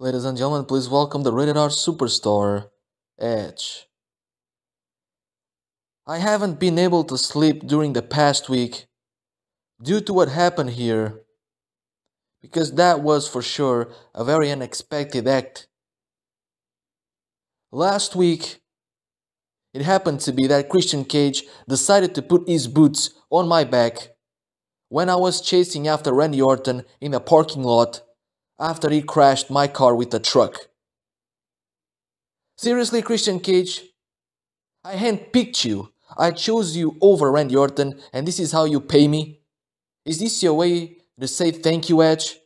Ladies and gentlemen, please welcome the rated R superstar, Edge. I haven't been able to sleep during the past week due to what happened here, because that was for sure a very unexpected act. Last week, it happened to be that Christian Cage decided to put his boots on my back when I was chasing after Randy Orton in a parking lot after he crashed my car with a truck. Seriously, Christian Cage? I handpicked you. I chose you over Randy Orton, and this is how you pay me? Is this your way to say thank you, Edge?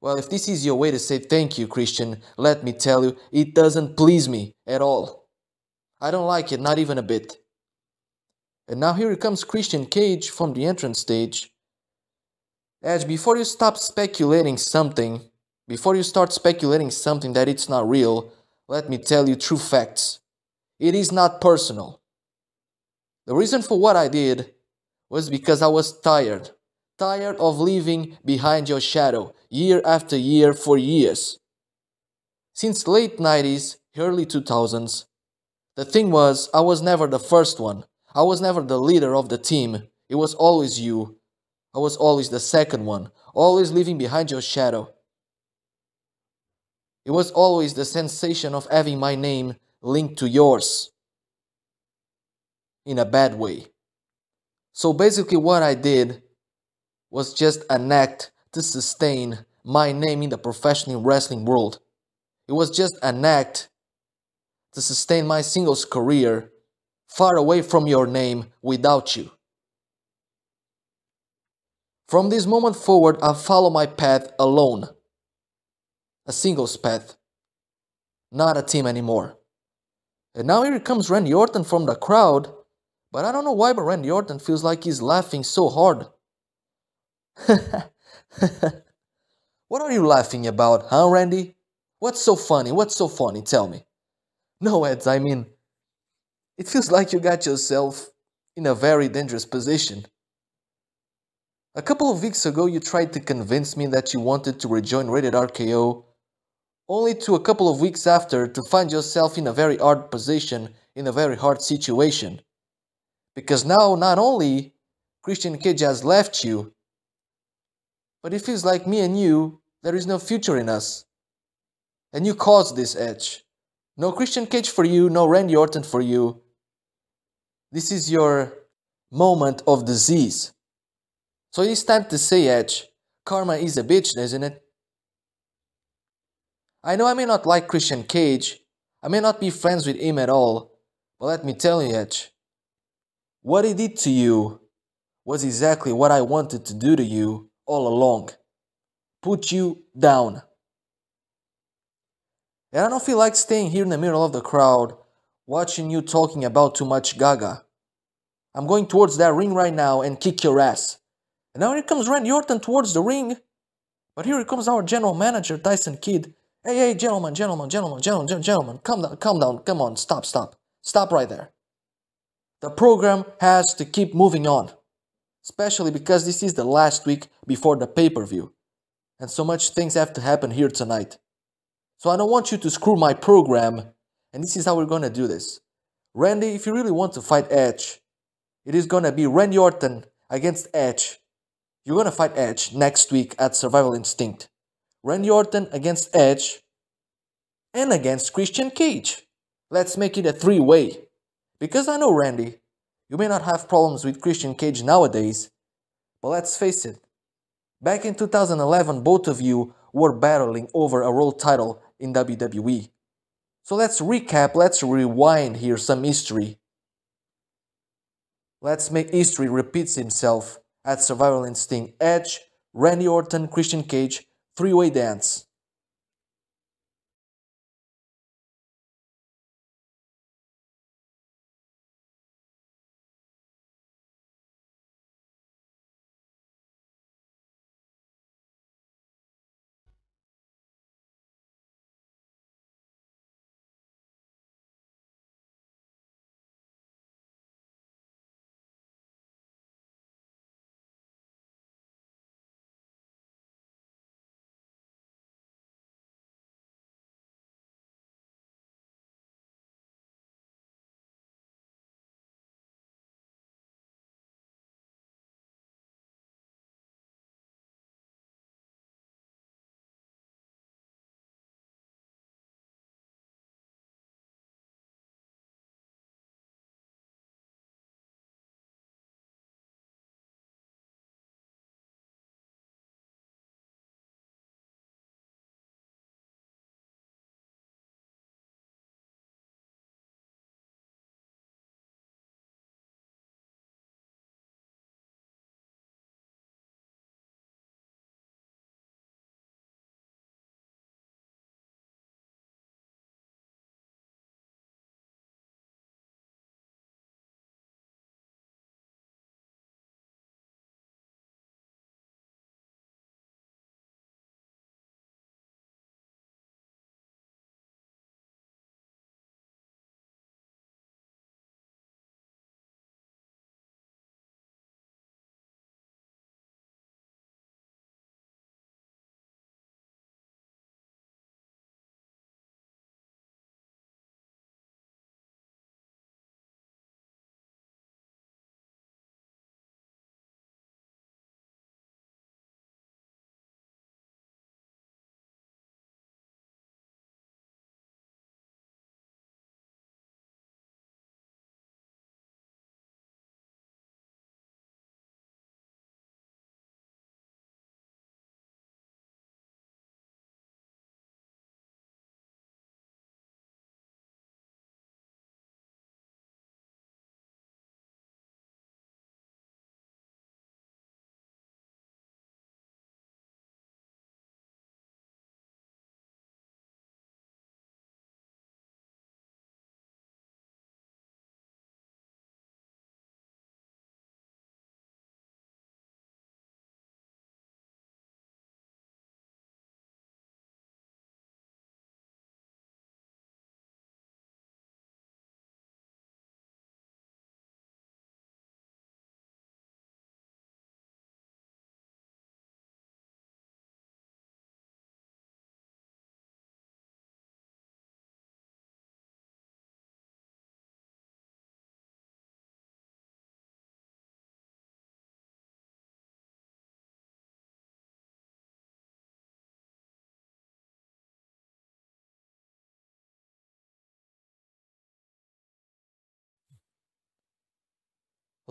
Well, if this is your way to say thank you, Christian, let me tell you, it doesn't please me at all. I don't like it, not even a bit. And now here comes Christian Cage from the entrance stage. Edge, before you start speculating something that it's not real, let me tell you true facts. It is not personal. The reason for what I did was because I was tired of living behind your shadow year after year for years. Since late 90s, early 2000s, the thing was, I was never the first one. I was never the leader of the team. It was always you. I was always the second one, always living behind your shadow. It was always the sensation of having my name linked to yours. In a bad way. So basically what I did was just an act to sustain my name in the professional wrestling world. It was just an act to sustain my singles career far away from your name without you. From this moment forward, I follow my path alone. A singles path. Not a team anymore. And now here comes Randy Orton from the crowd. But I don't know why, but Randy Orton feels like he's laughing so hard. What are you laughing about, huh, Randy? What's so funny? What's so funny? Tell me. No, Eds, I mean, it feels like you got yourself in a very dangerous position. A couple of weeks ago, you tried to convince me that you wanted to rejoin Rated RKO, only to a couple of weeks after to find yourself in a very hard position, in a very hard situation. Because now, not only Christian Cage has left you, but it feels like me and you, there is no future in us. And you caused this, Edge. No Christian Cage for you, no Randy Orton for you. This is your moment of disease. So it is time to say, Edge, karma is a bitch, isn't it? I know I may not like Christian Cage, I may not be friends with him at all, but let me tell you, Edge, what he did to you was exactly what I wanted to do to you all along. Put you down. And I don't feel like staying here in the middle of the crowd, watching you talking about too much Gaga. I'm going towards that ring right now and kick your ass. And now here comes Randy Orton towards the ring. But here comes our general manager, Tyson Kidd. Hey, gentlemen, calm down, come on, stop. Stop right there. The program has to keep moving on. Especially because this is the last week before the pay-per-view. And so much things have to happen here tonight. So I don't want you to screw my program. And this is how we're gonna do this. Randy, if you really want to fight Edge, it is gonna be Randy Orton against Edge. You're gonna fight Edge next week at Survival Instinct. Randy Orton against Edge and against Christian Cage. Let's make it a three-way. Because I know, Randy, you may not have problems with Christian Cage nowadays, but let's face it, back in 2011, both of you were battling over a world title in WWE. So let's recap, let's rewind here some history. Let's make history repeats himself at Survival Instinct. Edge, Randy Orton, Christian Cage, three-way dance.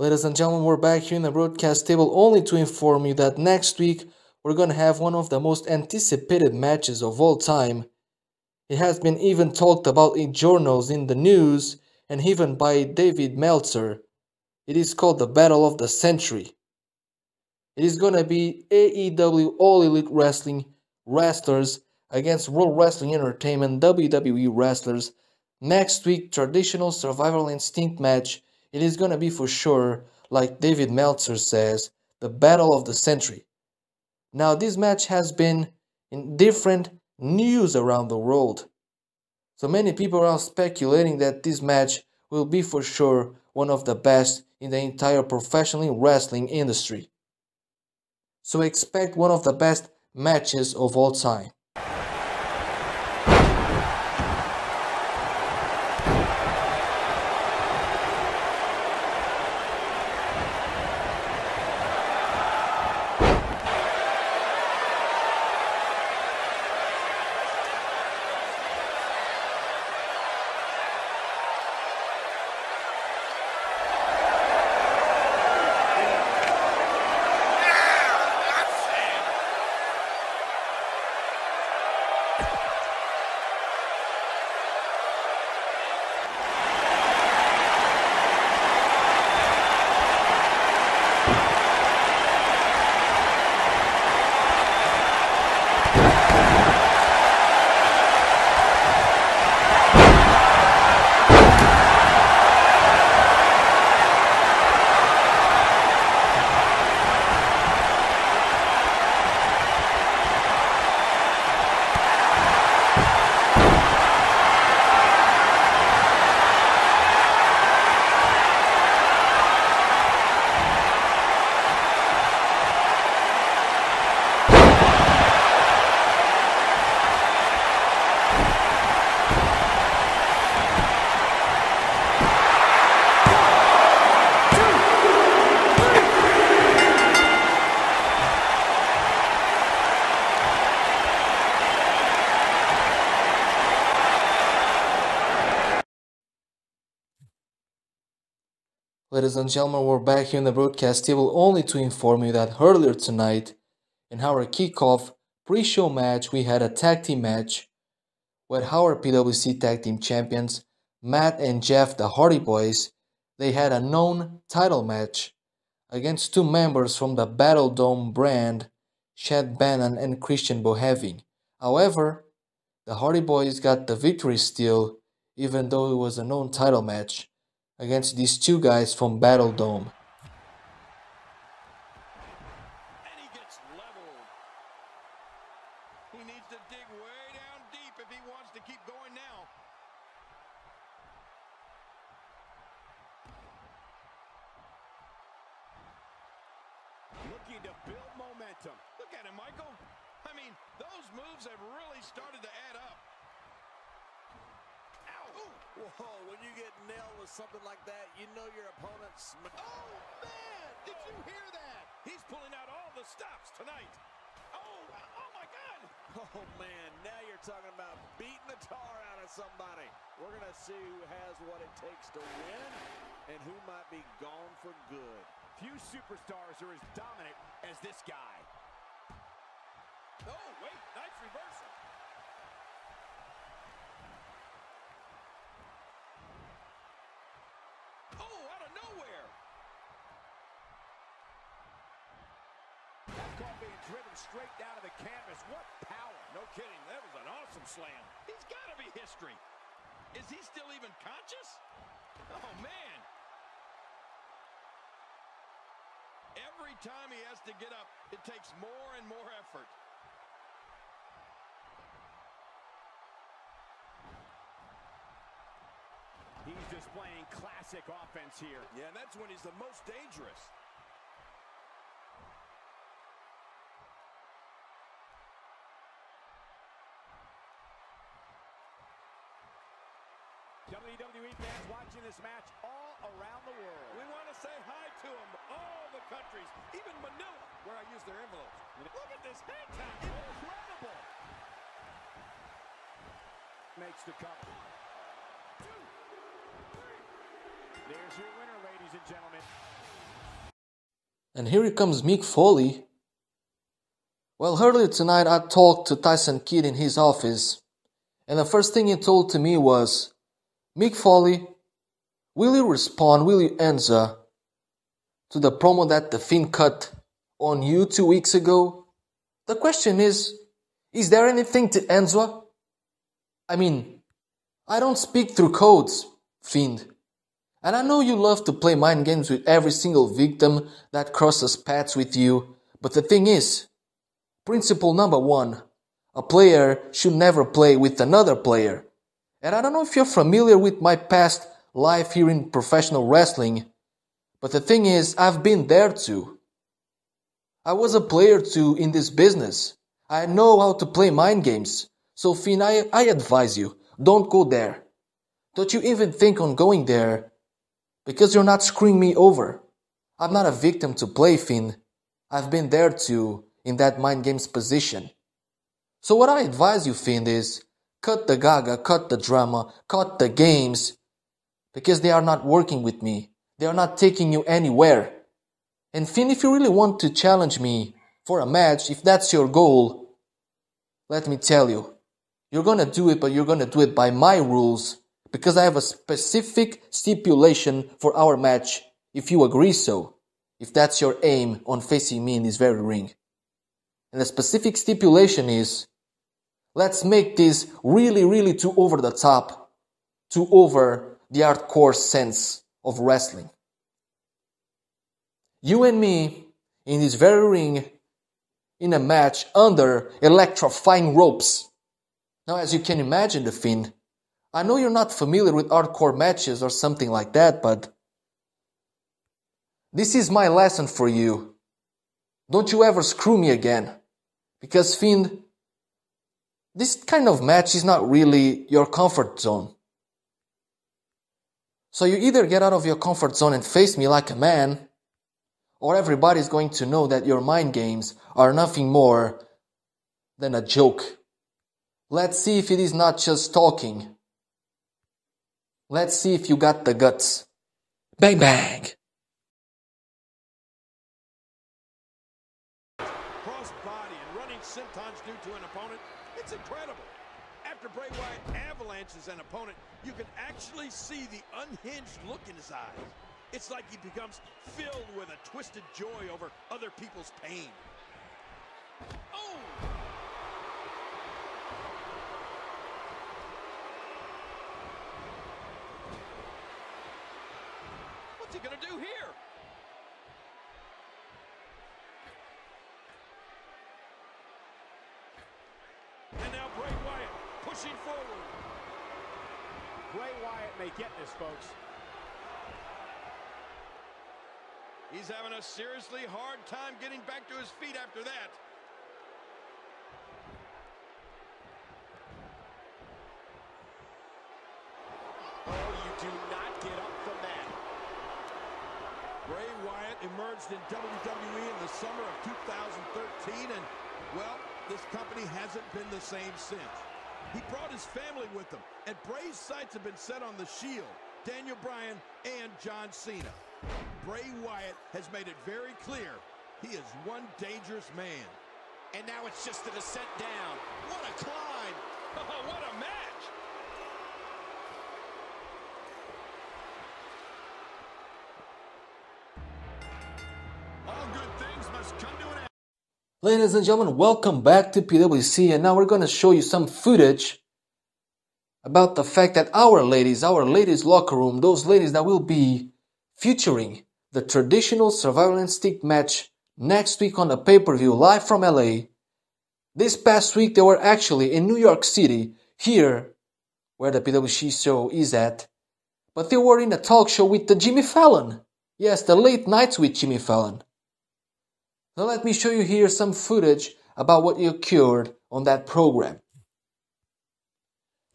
Ladies and gentlemen, we're back here in the broadcast table only to inform you that next week we're gonna have one of the most anticipated matches of all time. It has been even talked about in journals, in the news, and even by David Meltzer. It is called the Battle of the Century. It is gonna be AEW All Elite Wrestling wrestlers against World Wrestling Entertainment WWE wrestlers. Next week, traditional survival instinct match. It is gonna be for sure, like David Meltzer says, the Battle of the Century. Now, this match has been in different news around the world. So many people are speculating that this match will be for sure one of the best in the entire professional wrestling industry. So expect one of the best matches of all time. Ladies and gentlemen, we're back here in the broadcast table only to inform you that earlier tonight, in our kickoff pre-show match, we had a tag team match with our PWC tag team champions, Matt and Jeff the Hardy Boys. They had a known title match against two members from the Battle Dome brand, Chad Bannon and Christian Boheving. However, the Hardy Boys got the victory still, even though it was a known title match against these two guys from Battle Dome. And he gets leveled. He needs to dig way down deep if he wants to keep going now. Looking to build momentum. Look at him, Michael. I mean, those moves have really started to add up. Whoa, when you get nailed with something like that, you know your opponent's... Oh, man! Did you hear that? He's pulling out all the stops tonight. Oh my God! Oh, man, now you're talking about beating the tar out of somebody. We're going to see who has what it takes to win and who might be gone for good. Few superstars are as dominant as this guy. Oh, wait, nice reversal. Oh, out of nowhere. That call being driven straight down to the canvas. What power. No kidding. That was an awesome slam. He's got to be history. Is he still even conscious? Oh, man. Every time he has to get up, it takes more and more effort. He's displaying classic offense here. Yeah, and that's when he's the most dangerous. WWE fans watching this match all around the world. We want to say hi to them, all the countries, even Manila, where I use their envelopes. Look at this hang time. Incredible. Makes the cover. 1, 2, 3. There's your winner, ladies and gentlemen. And here comes Mick Foley. Well, earlier tonight I talked to Tyson Kidd in his office, and the first thing he told to me was, Mick Foley, will you respond, will you answer to the promo that the Fiend cut on you 2 weeks ago? The question is there anything to answer? I mean, I don't speak through codes, Fiend. And I know you love to play mind games with every single victim that crosses paths with you, but the thing is, principle number 1, a player should never play with another player. And I don't know if you're familiar with my past life here in professional wrestling, but the thing is, I've been there too. I was a player too in this business. I know how to play mind games. So Finn, I advise you, don't go there. Don't you even think on going there, because you're not screwing me over. I'm not a victim to play, Finn. I've been there too, in that mind games position. So what I advise you, Finn, is cut the gaga, cut the drama, cut the games, because they are not working with me. They are not taking you anywhere. And Finn, if you really want to challenge me for a match, if that's your goal, let me tell you, you're gonna do it, but you're gonna do it by my rules, because I have a specific stipulation for our match, if you agree so, if that's your aim on facing me in this very ring. And the specific stipulation is, let's make this really, really too over the top, too over the hardcore sense of wrestling. You and me, in this very ring, in a match under electrifying ropes. Now, as you can imagine, the Finn, I know you're not familiar with hardcore matches or something like that, but this is my lesson for you. Don't you ever screw me again. Because, Finn, this kind of match is not really your comfort zone. So you either get out of your comfort zone and face me like a man, or everybody's going to know that your mind games are nothing more than a joke. Let's see if it is not just talking. Let's see if you got the guts. Bang bang! Cross-body and running sentons due to an opponent. It's incredible. After Bray Wyatt avalanches an opponent, you can actually see the unhinged look in his eyes. It's like he becomes filled with a twisted joy over other people's pain. Oh! What's he gonna do here? And now Bray Wyatt pushing forward. Bray Wyatt may get this, folks. He's having a seriously hard time getting back to his feet after that. Oh, you do not get up from that. Bray Wyatt emerged in WWE in the summer of 2013, and, well, this company hasn't been the same since. He brought his family with him, and Bray's sights have been set on the Shield, Daniel Bryan, and John Cena. Bray Wyatt has made it very clear he is one dangerous man. And now it's just the descent down. What a climb! Oh, what a match! All good things must come to an end. Ladies and gentlemen, welcome back to PWC, and now we're going to show you some footage about the fact that our ladies locker room, those ladies that will be featuring the traditional Survival Instinct match next week on the pay-per-view live from LA. This past week they were actually in New York City, here where the PWC show is at, but they were in a talk show with the Jimmy Fallon. Yes, the late nights with Jimmy Fallon. Now let me show you here some footage about what occurred on that program.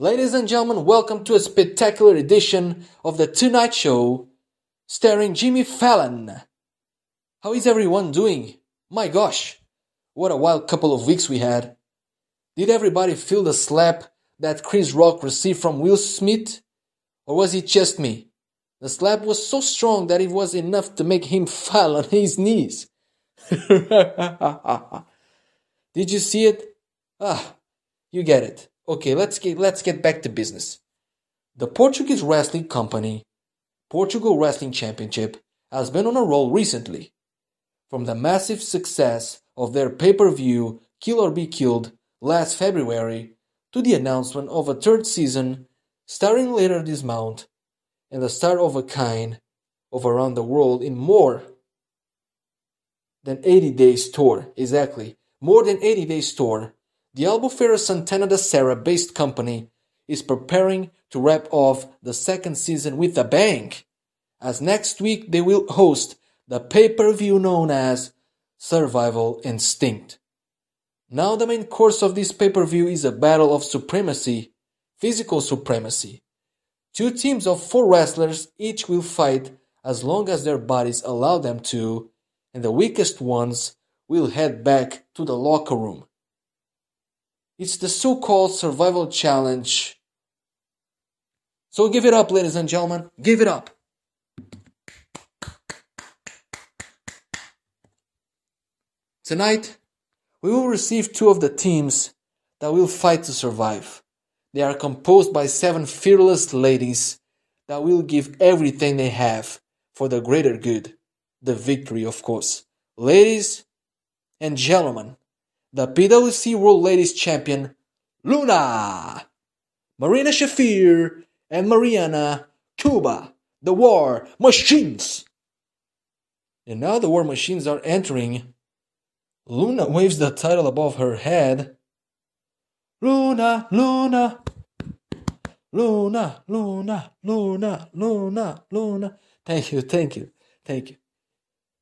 Ladies and gentlemen, welcome to a spectacular edition of the Tonight Show starring Jimmy Fallon. How is everyone doing? My gosh, what a wild couple of weeks we had. Did everybody feel the slap that Chris Rock received from Will Smith? Or was it just me? The slap was so strong that it was enough to make him fall on his knees. Did you see it? You get it. Okay, let's get back to business. The Portuguese wrestling company, Portugal Wrestling Championship, has been on a roll recently. From the massive success of their pay-per-view Kill or Be Killed last February to the announcement of a third season starting later this month and the start of a kind of around the world in more than 80 days tour. Exactly, more than 80 days tour. The Albufeira Santana da Serra based company is preparing to wrap off the second season with a bang, as next week they will host the pay-per-view known as Survival Instinct. Now the main course of this pay-per-view is a battle of supremacy, physical supremacy. Two teams of 4 wrestlers each will fight as long as their bodies allow them to, and the weakest ones will head back to the locker room. It's the so-called survival challenge. So give it up, ladies and gentlemen. Give it up. Tonight, we will receive 2 of the teams that will fight to survive. They are composed by 7 fearless ladies that will give everything they have for the greater good. The victory, of course. Ladies and gentlemen, the PWC World Ladies Champion, Luna, Marina Shafir, and Mariana Cuba, the War Machines. And now the War Machines are entering. Luna waves the title above her head. Luna, Luna, Luna, Luna, Luna, Luna, Luna. Thank you, thank you, thank you.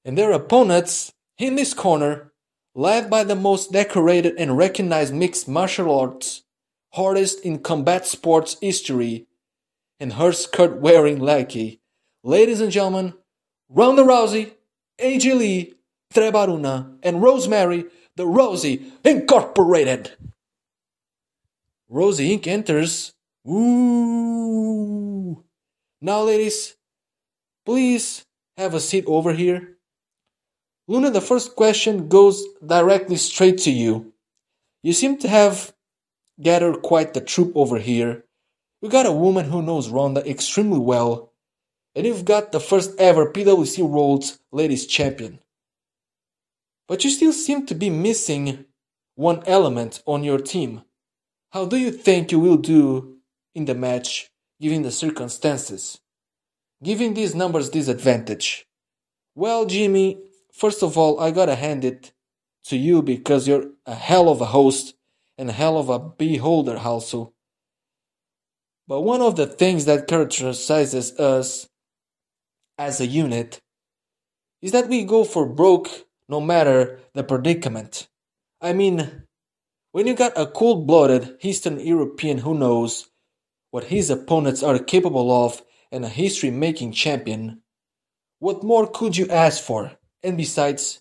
And their opponents in this corner, led by the most decorated and recognized mixed martial arts artist in combat sports history, and her skirt-wearing lackey. Ladies and gentlemen, Ronda Rousey, AJ Lee, Trebaruna, and Rosemary, the Rosie Incorporated. Rosie Inc. enters. Ooh. Now, ladies, please have a seat over here. Luna, the first question goes directly straight to you. You seem to have gathered quite the troop over here. You got a woman who knows Ronda extremely well, and you've got the first ever PWC World Ladies Champion. But you still seem to be missing one element on your team. How do you think you will do in the match, given the circumstances? Giving these numbers disadvantage. Well, Jimmy, first of all, I gotta hand it to you because you're a hell of a host and a hell of a beholder also. But one of the things that characterizes us as a unit is that we go for broke no matter the predicament. I mean, when you got a cold-blooded Eastern European who knows what his opponents are capable of and a history-making champion, what more could you ask for? And besides,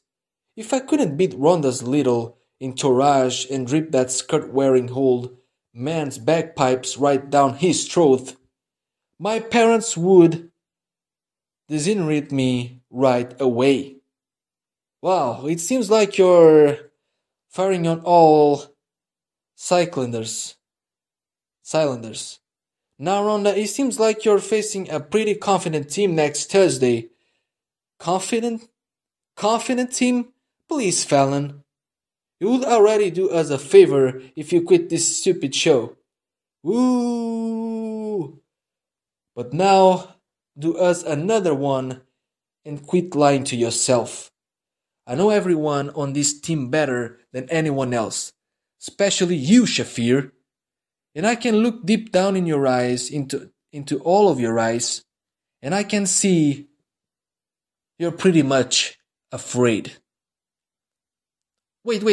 if I couldn't beat Ronda's little entourage and rip that skirt-wearing old man's bagpipes right down his throat, my parents would disinherit me right away. Wow, it seems like you're firing on all cylinders. Now, Ronda, it seems like you're facing a pretty confident team next Thursday. Confident? Confident team? Please, Fallon. You would already do us a favor if you quit this stupid show. Woo! But now, do us another one and quit lying to yourself. I know everyone on this team better than anyone else, especially you, Shafir. And I can look deep down in your eyes, into all of your eyes, and I can see you're pretty much afraid. Wait,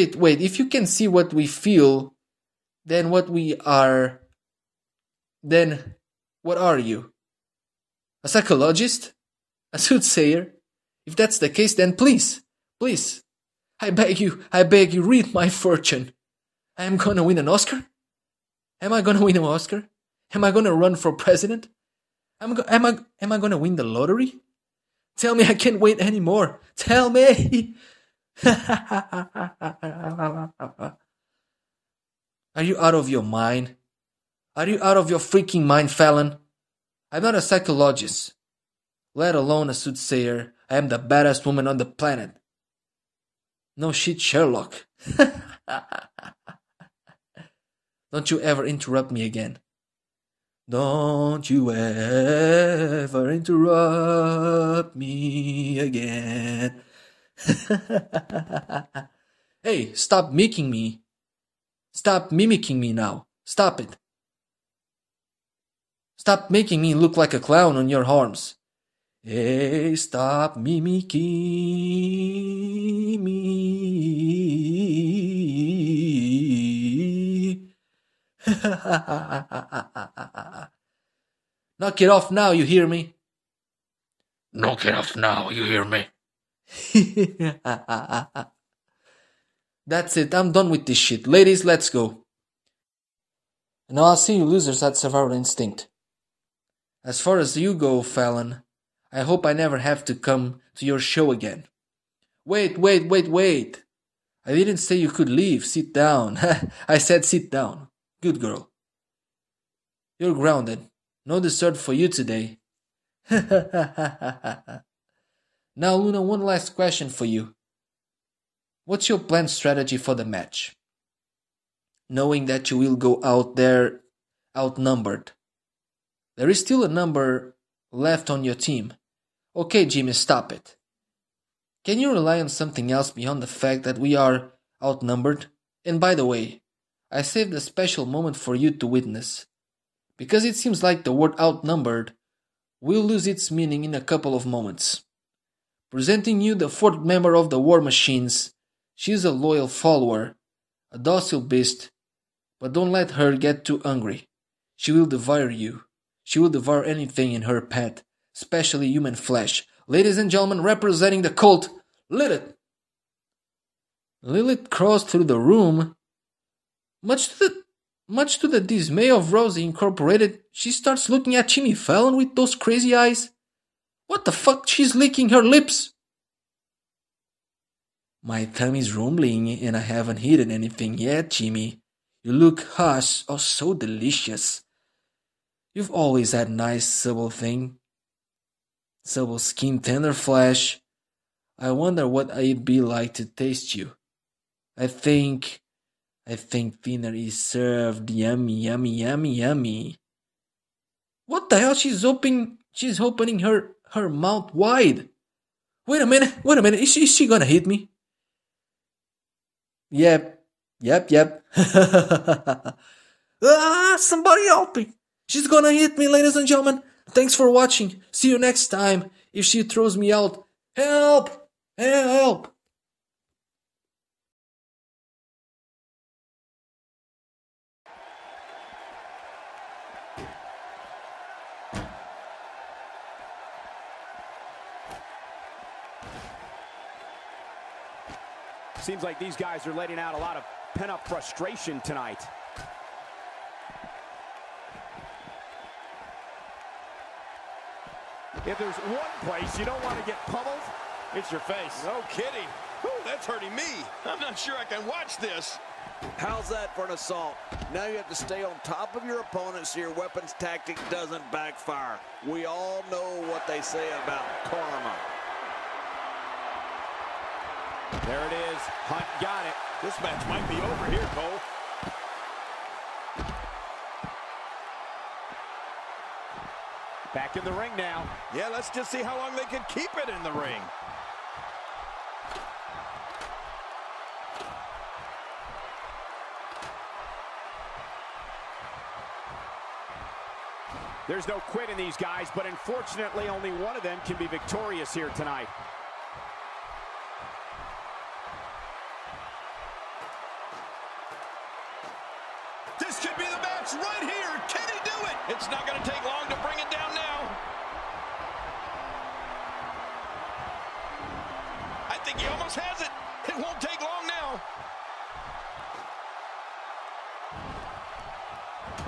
if you can see what we feel, then what we are, then what are you? A psychologist? A soothsayer? If that's the case, then please, I beg you, read my fortune. I am gonna win an Oscar? Am I gonna win an Oscar? Am I gonna run for president? Am I gonna win the lottery? Tell me I can't wait anymore. Tell me. Are you out of your mind? Are you out of your freaking mind, Fallon? I'm not a psychologist, let alone a soothsayer. I am the baddest woman on the planet. No shit, Sherlock. Don't you ever interrupt me again. Don't you ever interrupt me again. Hey, stop mimicking me. Stop mimicking me now. Stop it. Stop making me look like a clown on your arms. Hey, stop mimicking me. Knock it off now, you hear me? Knock it off now, you hear me? That's it, I'm done with this shit. Ladies, let's go. Now I'll see you losers at Survival Instinct. As far as you go, Fallon, I hope I never have to come to your show again. Wait. I didn't say you could leave. Sit down. I said sit down. Good girl. You're grounded. No dessert for you today. Now, Luna, one last question for you. What's your planned strategy for the match? Knowing that you will go out there outnumbered. There is still a number left on your team. Okay, Jimmy, stop it. Can you rely on something else beyond the fact that we are outnumbered? And by the way, I saved a special moment for you to witness. Because it seems like the word outnumbered will lose its meaning in a couple of moments. Presenting you the fourth member of the War Machines. She's a loyal follower, a docile beast, but don't let her get too hungry. She will devour you. She will devour anything in her path, especially human flesh. Ladies and gentlemen, representing the cult, Lilith. Lilith crossed through the room. Much to the dismay of Rosie Incorporated, she starts looking at Jimmy Fallon with those crazy eyes. What the fuck? She's licking her lips. My tummy's rumbling and I haven't eaten anything yet, Jimmy. You look hush, oh so delicious. You've always had nice supple thing. Supple skin, tender flesh. I wonder what it'd be like to taste you. I think dinner is served. Yummy, yummy, yummy, yummy. What the hell? She's opening her mouth wide. Wait a minute. Is she gonna hit me? Yep. Somebody help me. She's gonna hit me, ladies and gentlemen. Thanks for watching. See you next time. If she throws me out, help! Help! Seems like these guys are letting out a lot of pent-up frustration tonight. If there's one place you don't want to get pummeled, it's your face. No kidding. Whew, that's hurting me. I'm not sure I can watch this. How's that for an assault? Now you have to stay on top of your opponent so your weapons tactic doesn't backfire. We all know what they say about karma. There it is. Hunt got it. This match might be over here, Cole. Back in the ring now. Yeah, let's just see how long they can keep it in the ring. There's no quit in these guys, but unfortunately only one of them can be victorious here tonight. This could be the match right here. Can he do it? It's not going to take long to bring it down now. I think he almost has it. It won't take long now.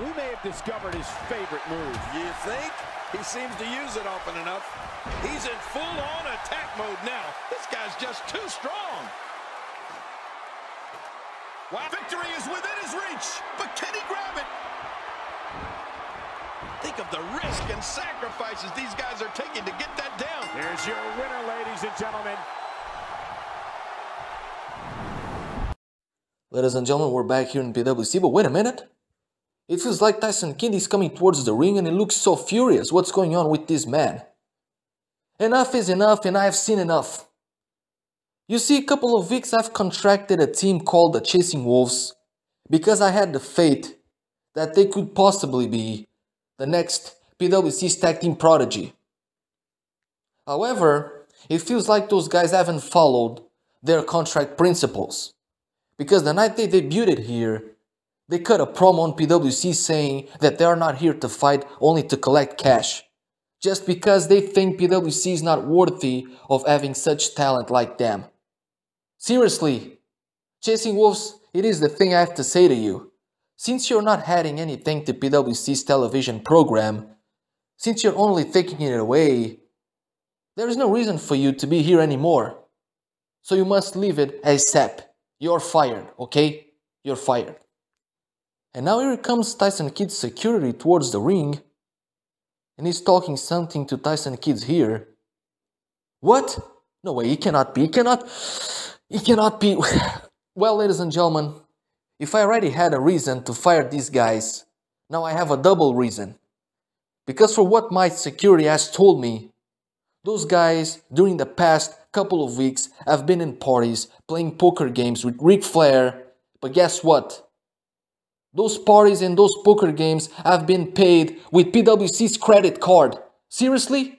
We may have discovered his favorite move. You think? He seems to use it often enough. He's in full-on attack mode now. This guy's just too strong. Wow, victory is within his reach, but can he grab it? Think of the risk and sacrifices these guys are taking to get that down. Here's your winner, ladies and gentlemen. Ladies and gentlemen, we're back here in PWC, but wait a minute. It feels like Tyson Kidd is coming towards the ring and he looks so furious. What's going on with this man? Enough is enough and I've seen enough. You see, a couple of weeks I've contracted a team called the Chasing Wolves because I had the faith that they could possibly be the next PWC tag team prodigy. However, it feels like those guys haven't followed their contract principles. Because the night they debuted here, they cut a promo on PWC saying that they are not here to fight, only to collect cash. Just because they think PWC is not worthy of having such talent like them. Seriously, Chasing Wolves, it is the thing I have to say to you. Since you're not adding anything to PWC's television program, since you're only taking it away, there is no reason for you to be here anymore. So you must leave it ASAP. You're fired, okay? You're fired. And now here comes Tyson Kidd's security towards the ring. And he's talking something to Tyson Kidd's ear. What? No way, he cannot be. He cannot be. Well, ladies and gentlemen, if I already had a reason to fire these guys, now I have a double reason. Because for what my security has told me, those guys, during the past couple of weeks, have been in parties, playing poker games with Ric Flair. But guess what? Those parties and those poker games have been paid with PWC's credit card. Seriously?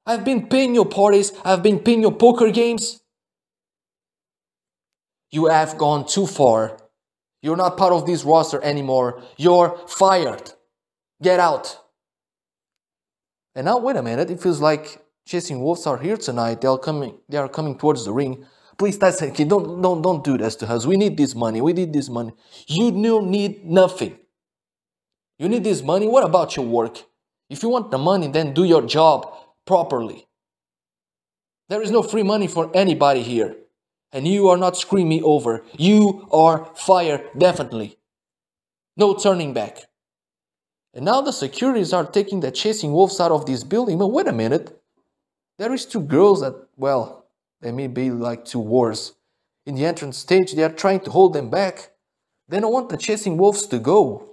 I've been paying your parties, I've been paying your poker games? You have gone too far. You're not part of this roster anymore. You're fired. Get out. And now, wait a minute, it feels like Chasing Wolves are here tonight. They are coming towards the ring. Please, Tyson Kidd, don't do this to us. We need this money. We need this money. You need nothing. You need this money. What about your work? If you want the money, then do your job properly. There is no free money for anybody here. And you are not screwing me over. You are fired, definitely. No turning back. And now the securities are taking the Chasing Wolves out of this building. But wait a minute. There is two girls that, well, they may be like two wars. In the entrance stage, they are trying to hold them back. They don't want the Chasing Wolves to go.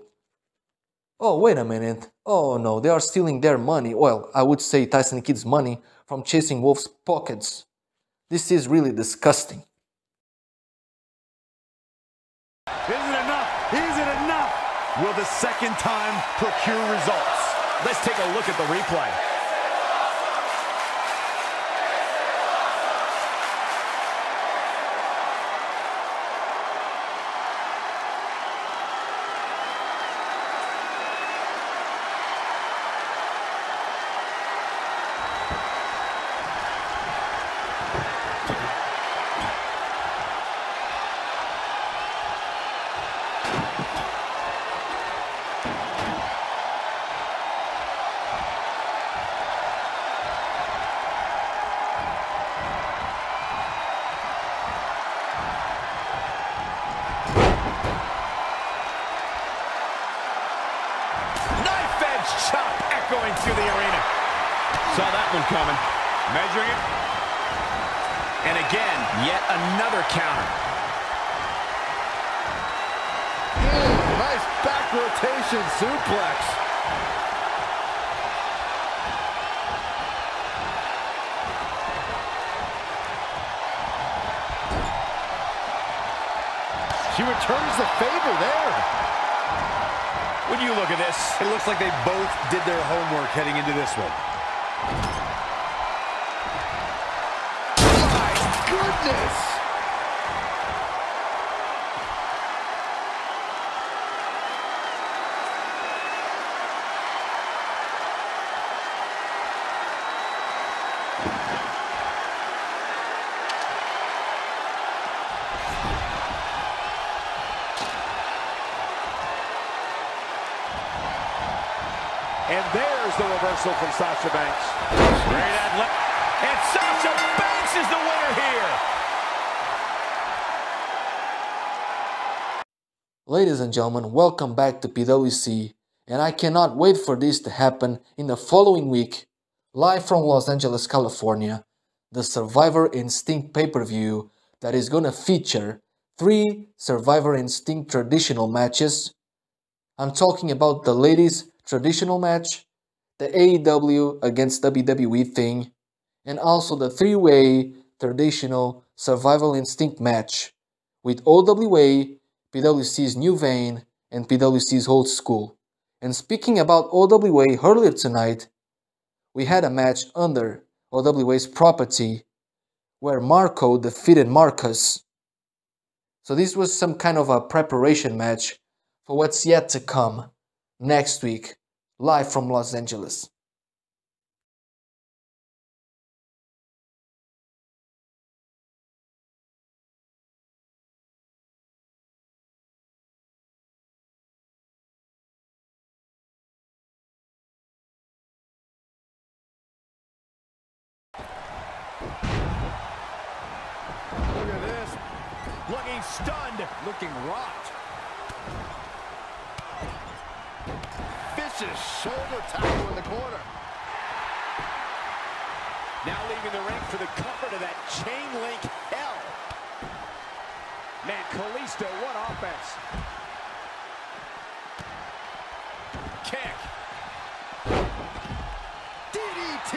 Oh, wait a minute. Oh no, they are stealing their money. Well, I would say Tyson Kidd's money from Chasing Wolves' pockets. This is really disgusting. Is it enough? Is it enough? Will the second time procure results? Let's take a look at the replay. Chop echoing through the arena. Saw that one coming. Measuring it. And again, yet another counter. Nice back rotation suplex. She returns the favor there. When you look at this, it looks like they both did their homework heading into this one. My goodness! and there There's the reversal from Sasha Banks. Straight at left. And Sasha Banks is the winner here. Ladies and gentlemen, welcome back to PWC, and I cannot wait for this to happen in the following week, live from Los Angeles, California, the Survivor Instinct pay-per-view that is gonna feature 3 Survivor Instinct traditional matches. I'm talking about the ladies' traditional match, the AEW against WWE thing, and also the 3-way traditional Survival Instinct match with OWA, PWC's New Vein, and PWC's Old School. And speaking about OWA, earlier tonight, we had a match under OWA's property where Marco defeated Marcus. So this was some kind of a preparation match for what's yet to come next week, live from Los Angeles. Look at this. Looking stunned. Looking rocked. Vicious shoulder tackle in the corner. Now leaving the ring for the comfort of that chain link hell. Man, Kalisto, what offense. Kick. DDT.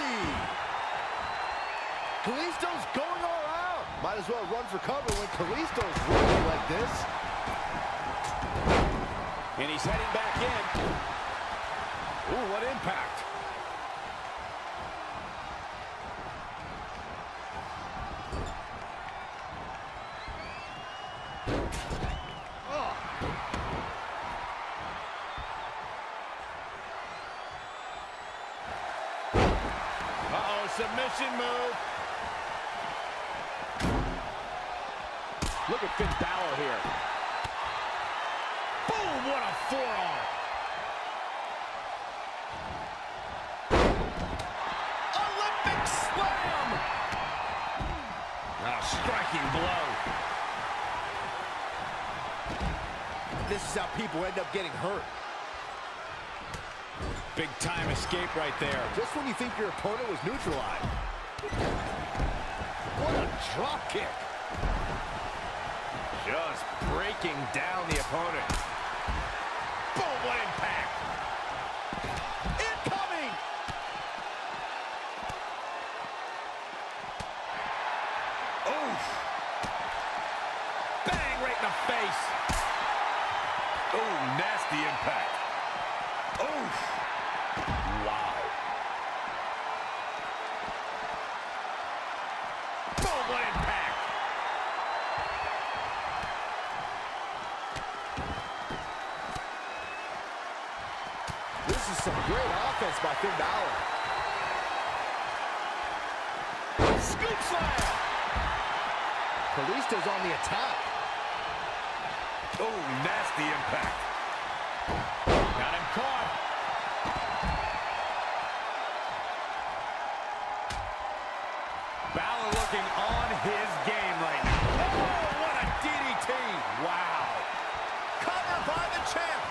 Kalisto's going all out. Might as well run for cover when Kalisto's running like this. And he's heading back in. Ooh, what impact. Oh. Uh-oh, submission move. Look at Finn Balor here. Boom, what a forearm. Olympic slam. A striking blow. This is how people end up getting hurt. Big time escape right there. Just when you think your opponent was neutralized. What a drop kick. Just breaking down the opponent. Boom, what impact. Incoming. Oof. Bang, right in the face. Oh, nasty impact. Oof. Wow. Boom, what impact. This is some great offense by Finn Balor. Scoop slam. Kalisto's on the attack. Oh, nasty impact. Got him caught. Balor looking on his game right now. Oh, what a DDT. Wow. Covered by the champ.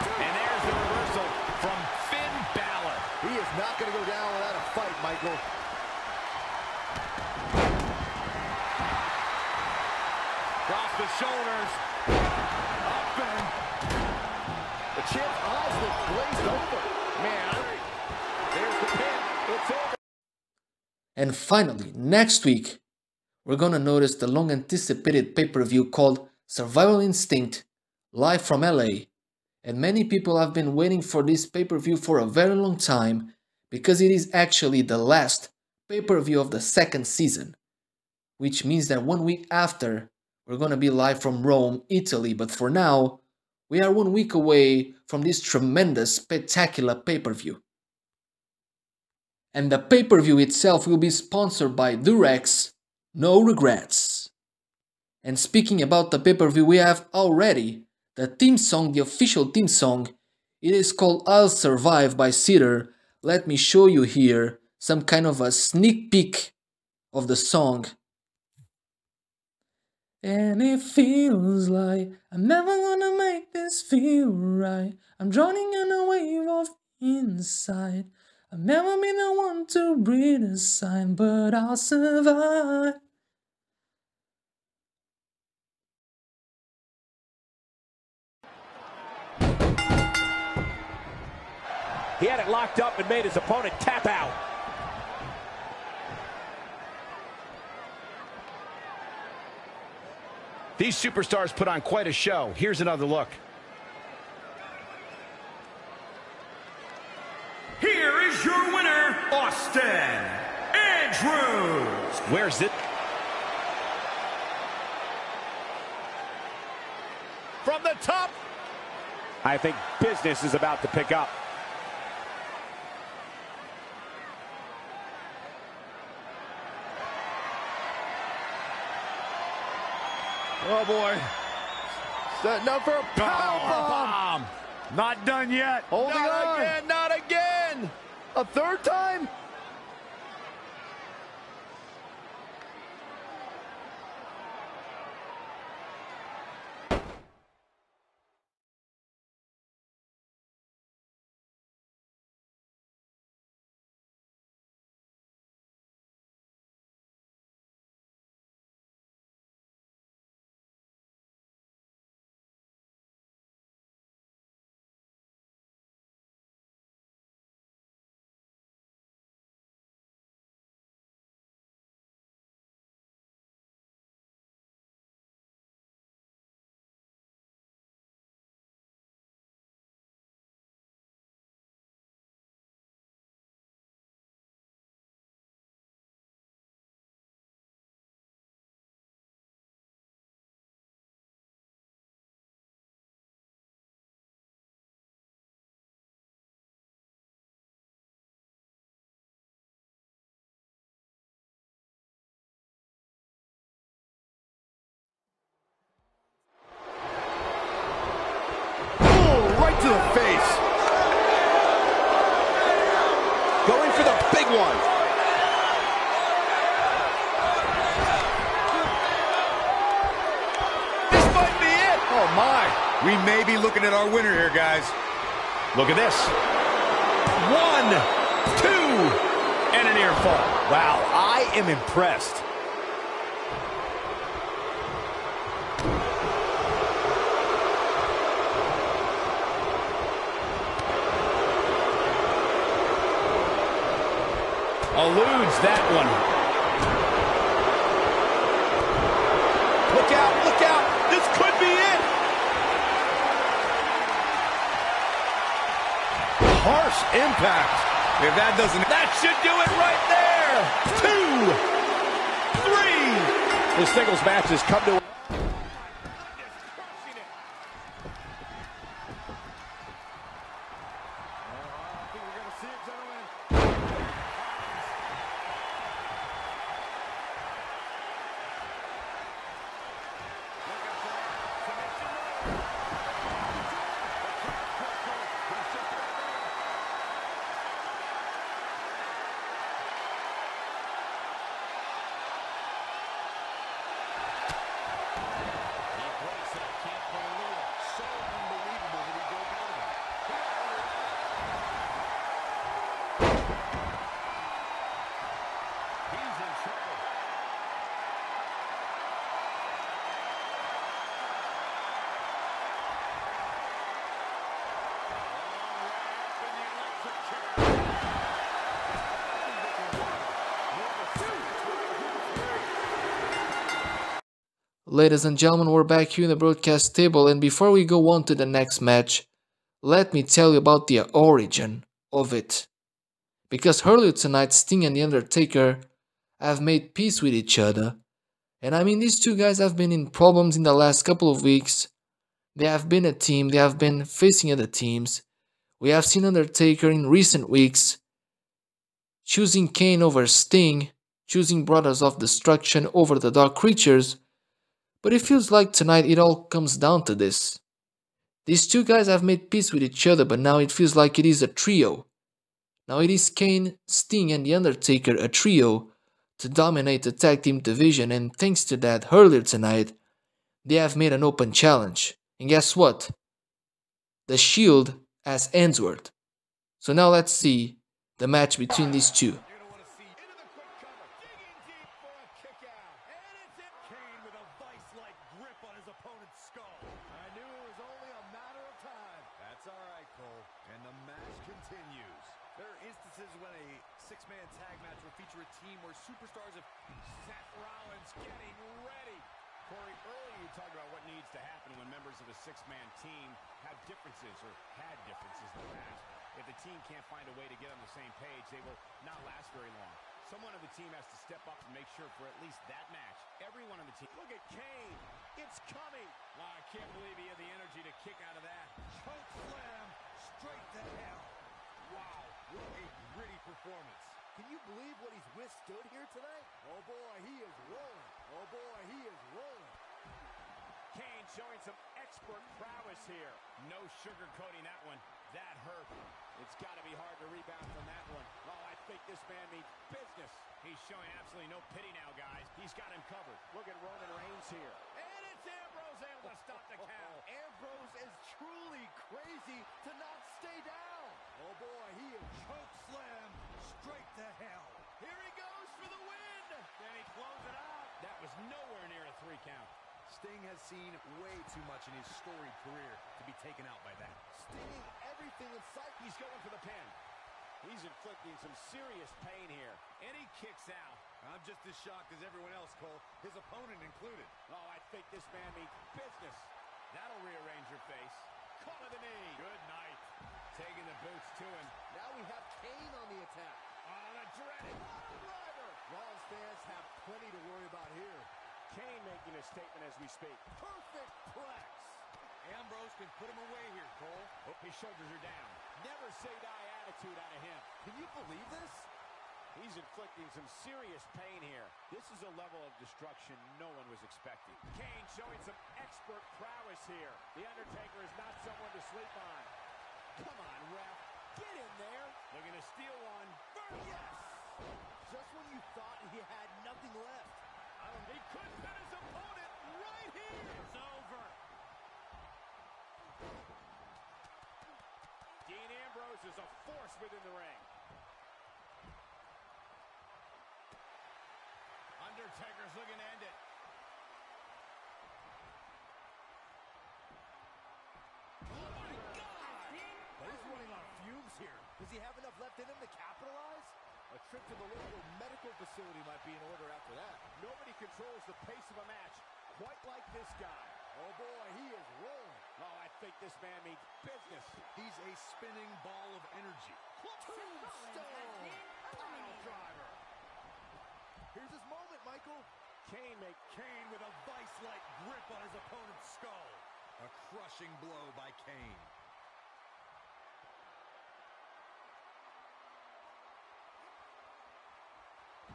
And there's the reversal from Finn Balor. He is not going to go down without a fight, Michael. Across the shoulders. Up and... The champ's eyes look glazed over. Man, there's the pin. It's over. And finally, next week, we're gonna notice the long-anticipated pay-per-view called Survival Instinct, live from LA. And many people have been waiting for this pay-per-view for a very long time because it is actually the last pay-per-view of the second season. Which means that 1 week after, we're gonna be live from Rome, Italy. But for now, we are 1 week away from this tremendous, spectacular pay-per-view. And the pay-per-view itself will be sponsored by Durex, no regrets. And speaking about the pay-per-view, we have already the theme song, the official theme song, It is called I'll Survive by Cedar. Let me show you here some kind of a sneak peek of the song. And it feels like I'm never gonna make this feel right. I'm drowning in a wave of inside. I'll never be the one to read a sign, but I'll survive. He had it locked up and made his opponent tap out. These superstars put on quite a show. Here's another look. Here is your winner, Austin Andrews. Where's it? From the top. I think business is about to pick up. Oh boy. Setting up for a Powerbomb. Not done yet. Holding not on. again, not again. A third time? To the face. Going for the big one. This might be it. Oh my. We may be looking at our winner here, guys. Look at this. 1, 2, and a near fall. Wow, I am impressed. Eludes that one. Look out, look out. This could be it. Harsh impact. If that doesn't... That should do it right there. 2, 3. This singles match has come to Ladies and gentlemen, we're back here in the broadcast table, and before we go on to the next match, let me tell you about the origin of it. Because earlier tonight, Sting and The Undertaker have made peace with each other, and I mean, these two guys have been in problems in the last couple of weeks. They have been a team, they have been facing other teams. We have seen Undertaker in recent weeks choosing Kane over Sting, choosing Brothers of Destruction over the Dark Creatures. But it feels like tonight it all comes down to this. These two guys have made peace with each other, but now it feels like it is a trio. Now it is Kane, Sting and The Undertaker, a trio, to dominate the tag team division, and thanks to that, earlier tonight, they have made an open challenge. And guess what? The Shield has Ensworth. So now let's see the match between these two. Six-man tag match will feature a team where superstars of Seth Rollins getting ready. Corey, earlier you talked about what needs to happen when members of a six-man team have differences or had differences in the past. If the team can't find a way to get on the same page, they will not last very long. Someone on the team has to step up and make sure for at least that match, everyone on the team. Look at Kane. It's coming. Wow, I can't believe he had the energy to kick out of that. Choke slam straight to hell. Wow, what a gritty performance. Can you believe what he's withstood here today? Oh boy, he is rolling. Oh boy, he is rolling. Kane showing some expert prowess here. No sugarcoating that one. That hurt. It's got to be hard to rebound from that one. Oh, I think this man means business. He's showing absolutely no pity now, guys. He's got him covered. Look at Roman Reigns here. And it's Ambrose able to stop the count. Ambrose is truly crazy to not stay down. Oh boy, he is choke slam straight to hell. Here he goes for the win. Then he closes it out. That was nowhere near a 3 count. Sting has seen way too much in his storied career to be taken out by that. Sting everything in sight. He's going for the pin. He's inflicting some serious pain here. And he kicks out. I'm just as shocked as everyone else, Cole. His opponent included. Oh, I think this man means business. That'll rearrange your face. Call to the knee. Good night. Taking the boots to him. Now we have Kane on the attack. Oh, the dreaded driver. Rollins fans have plenty to worry about here. Kane making a statement as we speak. Perfect plex. Ambrose can put him away here, Cole. Oh, his shoulders are down. Never say die attitude out of him. Can you believe this? He's inflicting some serious pain here. This is a level of destruction no one was expecting. Kane showing some expert prowess here. The Undertaker is not someone to sleep on. Come on, ref. Get in there. Looking to steal one. Yes! Just when you thought he had nothing left. He could pin his opponent right here. It's over. Dean Ambrose is a force within the ring. Undertaker's looking to end it. Oh my God! But he's running on fumes here. Does he have enough left in him to capitalize? A trip to the local medical facility might be in order after that. Nobody controls the pace of a match quite like this guy. Oh boy, he is rolling. Oh, I think this man means business. He's a spinning ball of energy. Tombstone pile driver. Here's his moment, Michael. Kane with a vice-like grip on his opponent's skull. A crushing blow by Kane.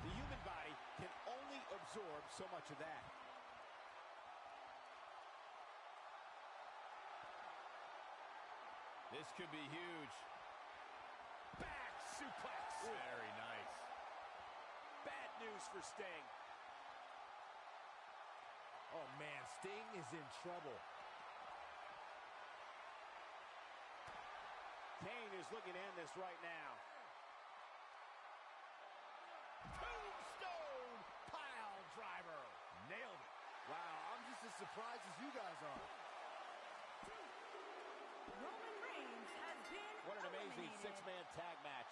The human body can only absorb so much of that. This could be huge. Back suplex. Very nice. Bad news for Sting. Oh man, Sting is in trouble. Kane is looking to end this right now. Tombstone pile driver. Nailed it. Wow, I'm just as surprised as you guys are. Roman Reigns has been What an amazing six-man tag match.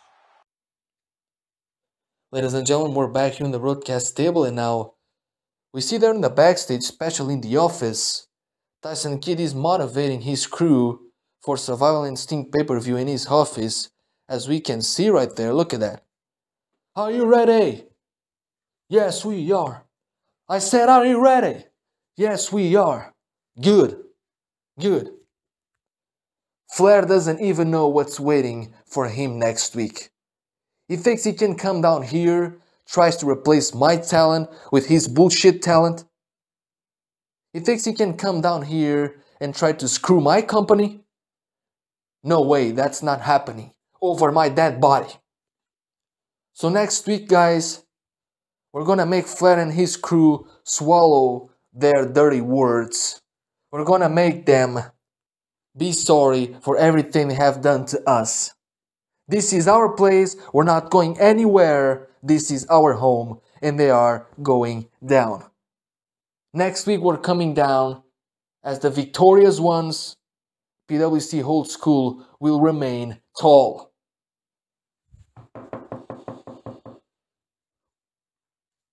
Ladies and gentlemen, we're back here in the broadcast table, and now we see there in the backstage, especially in the office, Tyson Kidd is motivating his crew for Survival Instinct pay-per-view in his office, as we can see right there. Look at that. Are you ready? Yes, we are. I said, are you ready? Yes, we are. Good. Good. Flair doesn't even know what's waiting for him next week. He thinks he can come down here, tries to replace my talent with his bullshit talent. He thinks he can come down here and try to screw my company? No way, that's not happening. Over my dead body. So next week, guys, we're gonna make Flair and his crew swallow their dirty words. We're gonna make them be sorry for everything they have done to us. This is our place, we're not going anywhere. This is our home, and they are going down. Next week we're coming down as the victorious ones. PWC Old School will remain tall.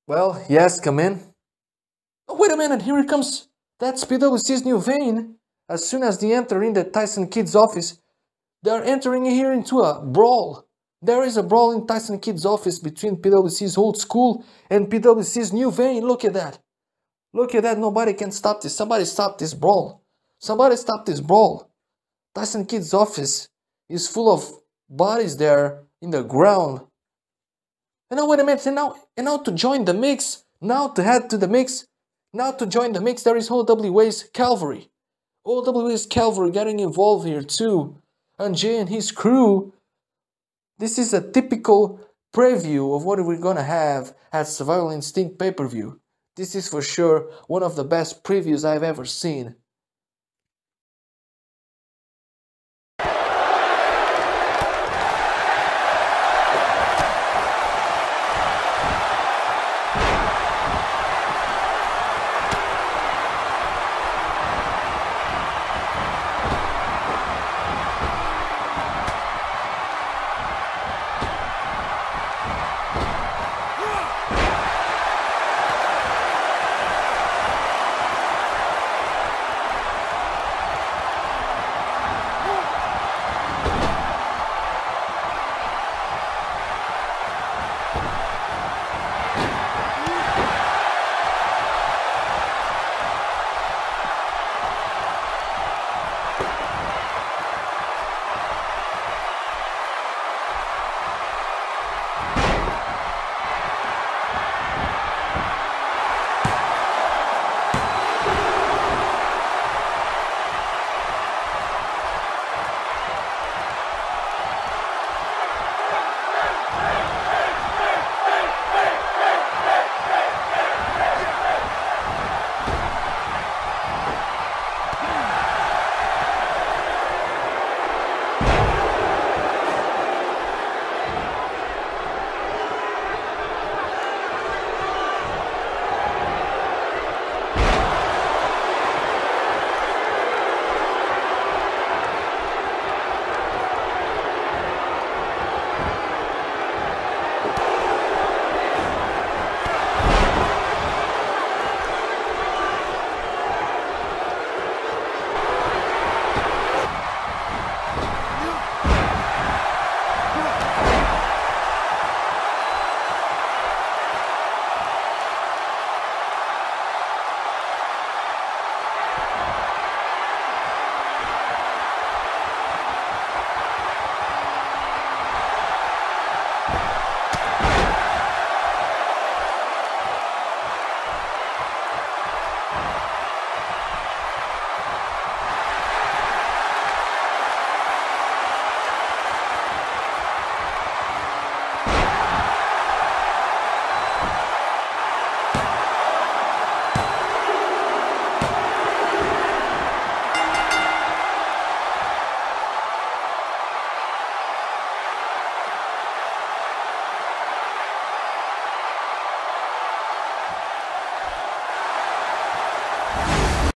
Well, yes, come in. Oh, wait a minute, here it comes. That's PWC's new vein. As soon as they enter in the Tyson Kidd's office, they are entering here into a brawl. There is a brawl in Tyson Kidd's office between PWC's Old School and PWC's new vein. Look at that. Look at that, nobody can stop this. Somebody stop this brawl. Somebody stop this brawl. Tyson Kidd's office is full of bodies there in the ground. And now wait a minute, and now to join the mix, now to head to the mix, now to join the mix, there is OWA's Calvary. OWA's Calvary getting involved here too. And Jay and his crew. This is a typical preview of what we're gonna have at Survival Instinct pay-per-view. This is for sure one of the best previews I've ever seen.